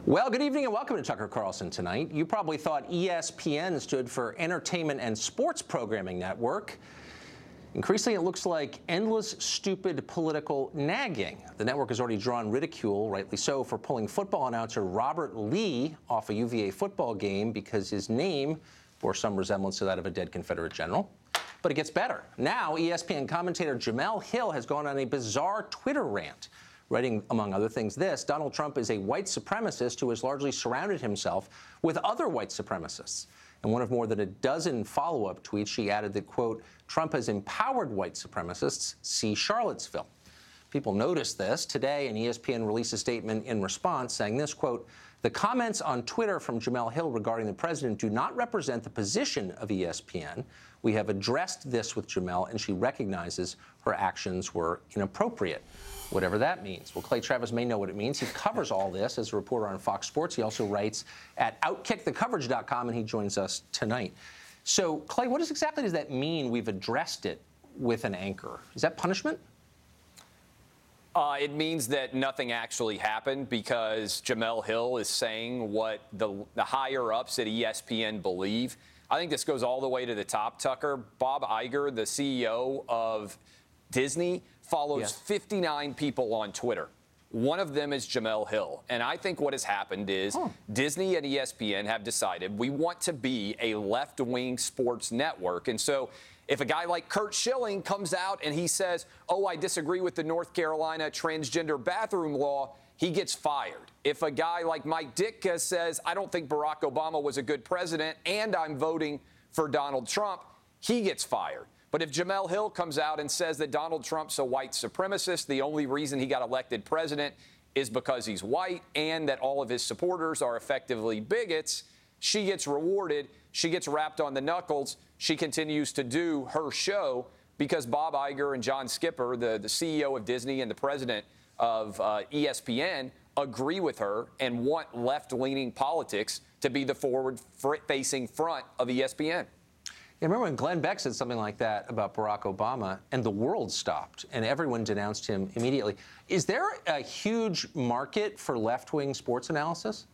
Well, good evening and welcome to Tucker Carlson Tonight. You probably thought ESPN stood for Entertainment and Sports Programming Network. Increasingly, it looks like endless, stupid political nagging. The network has already drawn ridicule, rightly so, for pulling football announcer Robert Lee off a UVA football game because his name bore some resemblance to that of a dead Confederate general. But it gets better. Now, ESPN commentator Jemele Hill has gone on a bizarre Twitter rant, writing, among other things, this: Donald Trump is a white supremacist who has largely surrounded himself with other white supremacists. In one of more than a dozen follow-up tweets, she added that, quote, Trump has empowered white supremacists, see Charlottesville. People noticed this. Today, and ESPN released a statement in response saying this, quote, the comments on Twitter from Jemele Hill regarding the president do not represent the position of ESPN. We have addressed this with Jemele, and she recognizes her actions were inappropriate, whatever that means. Well, Clay Travis may know what it means. He covers all this as a reporter on Fox Sports. He also writes at OutkickTheCoverage.com, and he joins us tonight. So, Clay, what exactly does that mean, we've addressed it with an anchor? Is that punishment? It means that nothing actually happened because Jemele Hill is saying what the higher-ups at ESPN believe. I think this goes all the way to the top, Tucker. Bob Iger, the CEO of Disney, follows 59 people on Twitter. One of them is Jemele Hill. And I think what has happened is Disney and ESPN have decided we want to be a left-wing sports network. And so if a guy like Curt Schilling comes out and he says, oh, I disagree with the North Carolina transgender bathroom law, he gets fired. If a guy like Mike Ditka says, I don't think Barack Obama was a good president and I'm voting for Donald Trump, he gets fired. But if Jemele Hill comes out and says that Donald Trump's a white supremacist, the only reason he got elected president is because he's white and that all of his supporters are effectively bigots, she gets rewarded. She gets wrapped on the knuckles. She continues to do her show because Bob Iger and John Skipper, the CEO of Disney and the president of ESPN, agree with her and want left-leaning politics to be the forward-facing front of ESPN. Yeah, remember when Glenn Beck said something like that about Barack Obama and the world stopped and everyone denounced him immediately? Is there a huge market for left-wing sports analysis?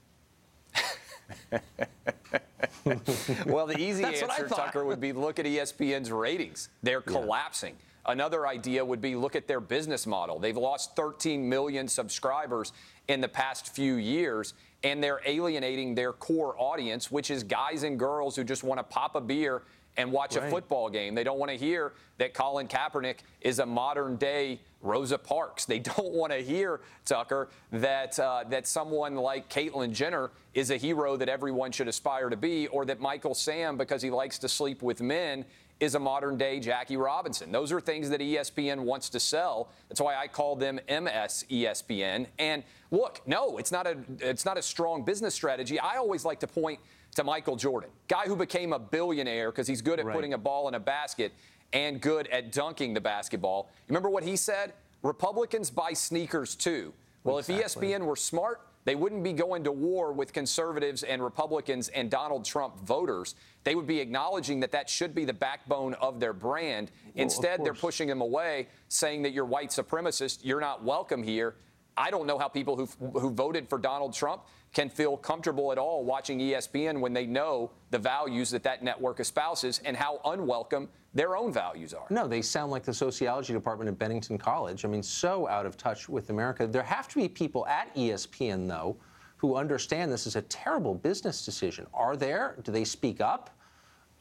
Well, the easy answer, Tucker, would be look at ESPN's ratings. They're collapsing. Another idea would be look at their business model. They've lost 13 million subscribers in the past few years, and they're alienating their core audience, which is guys and girls who just want to pop a beer and watch a football game. They don't want to hear that Colin Kaepernick is a modern-day Rosa Parks. They don't want to hear, Tucker, that someone like Caitlyn Jenner is a hero that everyone should aspire to be, or that Michael Sam, because he likes to sleep with men, is a modern-day Jackie Robinson. Those are things that ESPN wants to sell. That's why I call them MS ESPN. And look, no, it's not a strong business strategy. I always like to point to Michael Jordan, guy who became a billionaire because he's good at putting a ball in a basket and good at dunking the basketball. You remember what he said? Republicans buy sneakers too. Well, if ESPN were smart, they wouldn't be going to war with conservatives and Republicans and Donald Trump voters. They would be acknowledging that that should be the backbone of their brand. Instead, they're pushing them away, saying that you're white supremacist, you're not welcome here. I don't know how people who voted for Donald Trump can feel comfortable at all watching ESPN when they know the values that network espouses and how unwelcome their own values are. No, they sound like the sociology department at Bennington College. I mean, so out of touch with America. There have to be people at ESPN, though, who understand this is a terrible business decision. Are there? Do they speak up?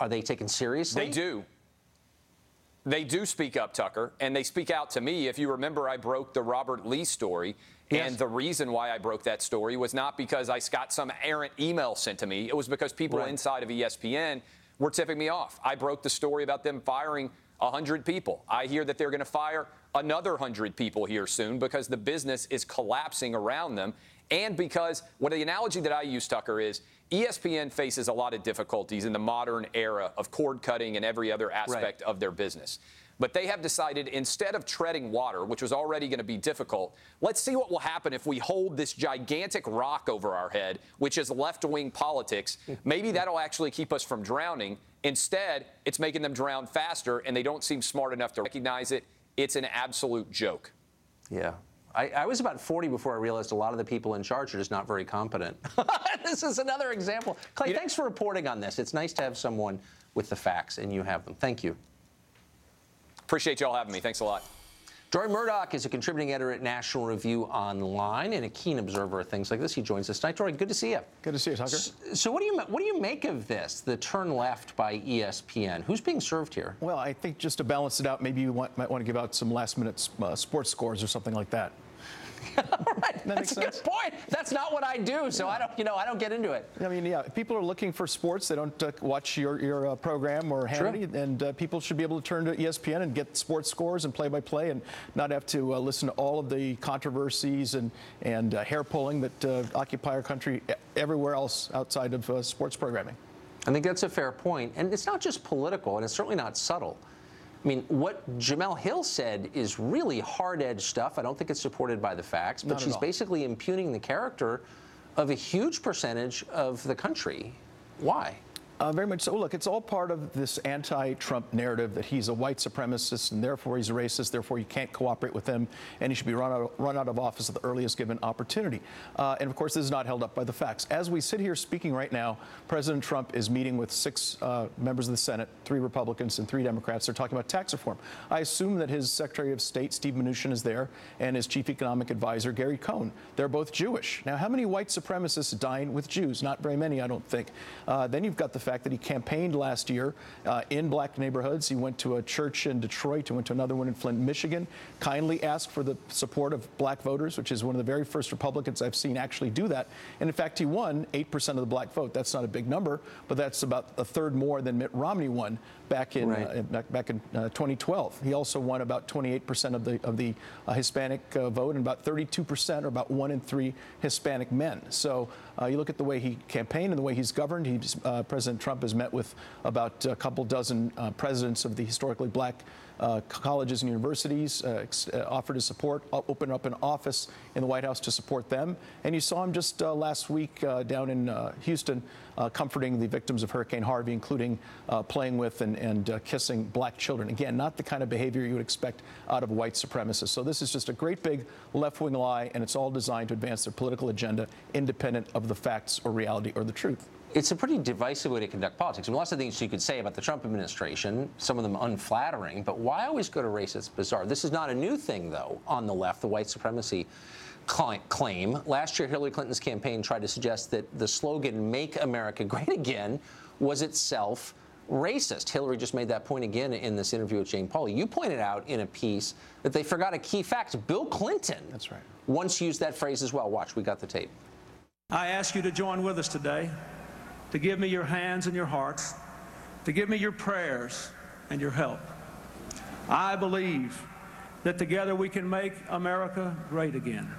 Are they taken seriously? They do. They do speak up, Tucker, and they speak out to me. If you remember, I broke the Robert Lee story, and the reason why I broke that story was not because I got some errant email sent to me. It was because people inside of ESPN were tipping me off. I broke the story about them firing 100 people. I hear that they're going to fire another 100 people here soon because the business is collapsing around them. And because the analogy that I use, Tucker, is ESPN faces a lot of difficulties in the modern era of cord cutting and every other aspect of their business. But they have decided, instead of treading water, which was already going to be difficult, let's see what will happen if we hold this gigantic rock over our head, which is left-wing politics. Maybe that'll actually keep us from drowning. Instead, it's making them drown faster, and they don't seem smart enough to recognize it. It's an absolute joke. Yeah. I was about 40 before I realized a lot of the people in charge are just not very competent. This is another example. Clay, thanks for reporting on this. It's nice to have someone with the facts, and you have them. Thank you. Appreciate y'all having me. Thanks a lot. Jory Murdoch is a contributing editor at National Review Online and a keen observer of things like this. He joins us tonight. Jory, good to see you. Good to see you, Tucker. So what do you make of this, the turn left by ESPN? Who's being served here? Well, I think just to balance it out, maybe you might want to give out some last-minute sports scores or something like that. All right, that's a good point. That's not what I do, so I don't get into it. I mean, yeah, people are looking for sports. They don't watch your program or Hannity, and people should be able to turn to ESPN and get sports scores and play-by-play, and not have to listen to all of the controversies and hair pulling that occupy our country everywhere else outside of sports programming. I think that's a fair point, and it's not just political, and it's certainly not subtle. I mean, what Jemele Hill said is really hard-edged stuff. I don't think it's supported by the facts, but she's basically impugning the character of a huge percentage of the country. Why? Very much so. Look, it's all part of this anti-Trump narrative that he's a white supremacist and therefore he's a racist, therefore you can't cooperate with him, and he should be run out of office at the earliest given opportunity. And of course, this is not held up by the facts. As we sit here speaking right now, President Trump is meeting with 6 members of the Senate, 3 Republicans and 3 Democrats. They're talking about tax reform. I assume that his Secretary of State, Steve Mnuchin, is there, and his Chief Economic Advisor, Gary Cohn. They're both Jewish. Now, how many white supremacists dine with Jews? Not very many, I don't think. Then you've got the fact that he campaigned last year in black neighborhoods. He went to a church in Detroit. He went to another one in Flint, Michigan. Kindly asked for the support of black voters, which is one of the very first Republicans I've seen actually do that. And in fact, he won 8% of the black vote. That's not a big number, but that's about a third more than Mitt Romney won back in 2012. He also won about 28% of the Hispanic vote, and about 32%, or about 1 in 3 Hispanic men. So you look at the way he campaigned and the way he's governed. President Trump has met with about a couple dozen presidents of the historically black colleges and universities, offered his support, opened up an office in the White House to support them. And you saw him just last week down in Houston comforting the victims of Hurricane Harvey, including playing with and kissing black children. Again, not the kind of behavior you would expect out of white supremacists. So this is just a great big left-wing lie, and it's all designed to advance their political agenda independent of the facts or reality or the truth. It's a pretty divisive way to conduct politics. I mean, lots of things you could say about the Trump administration, some of them unflattering, but why always go to race? It's bizarre. This is not a new thing, though, on the left, the white supremacy claim. Last year, Hillary Clinton's campaign tried to suggest that the slogan, "Make America Great Again," was itself racist. Hillary just made that point again in this interview with Jane Pauley. You pointed out in a piece that they forgot a key fact. Bill Clinton once used that phrase as well. Watch, we got the tape. I ask you to join with us today, to give me your hands and your hearts, to give me your prayers and your help. I believe that together we can make America great again.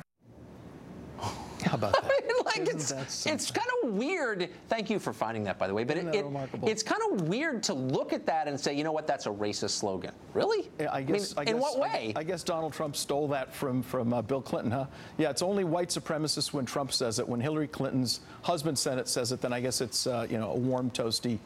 How about that? It's kind of weird. Thank you for finding that, by the way. But it's kind of weird to look at that and say, you know what, that's a racist slogan. Really? I guess, in what way? I guess Donald Trump stole that from Bill Clinton, huh? Yeah, it's only white supremacists when Trump says it. When Hillary Clinton's husband said it, then I guess it's a warm, toasty,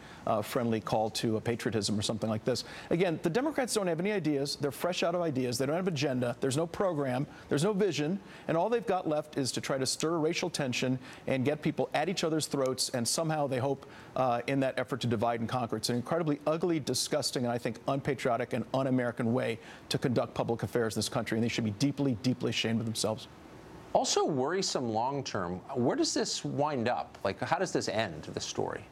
friendly call to patriotism or something like this. Again, the Democrats don't have any ideas. They're fresh out of ideas. They don't have an agenda. There's no program. There's no vision. And all they've got left is to try to stir racial tension and get people at each other's throats, and somehow they hope in that effort to divide and conquer. It's an incredibly ugly, disgusting, and I think unpatriotic and un-American way to conduct public affairs in this country, and they should be deeply, deeply ashamed of themselves. Also worrisome long-term. Where does this wind up? Like, how does this end, this story?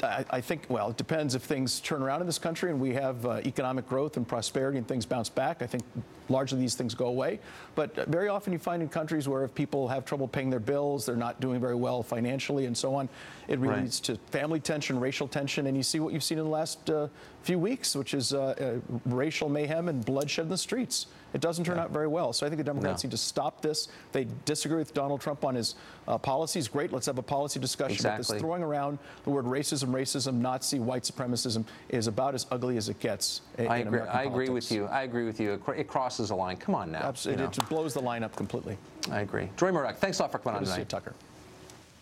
I think, well, it depends if things turn around in this country and we have economic growth and prosperity and things bounce back. I think largely these things go away. But very often you find in countries where if people have trouble paying their bills, they're not doing very well financially and so on, it leads to family tension, racial tension, and you see what you've seen in the last few weeks, which is racial mayhem and bloodshed in the streets. It doesn't turn out very well. So I think the Democrats need to stop this. They disagree with Donald Trump on his policies. Great, let's have a policy discussion. But this throwing around the word racism, Nazi, white supremacism is about as ugly as it gets. I agree with you. I agree with you. It crosses a line. Come on now. Absolutely. It blows the line up completely. I agree. Jory Murdoch, thanks a lot for coming on tonight. Tucker.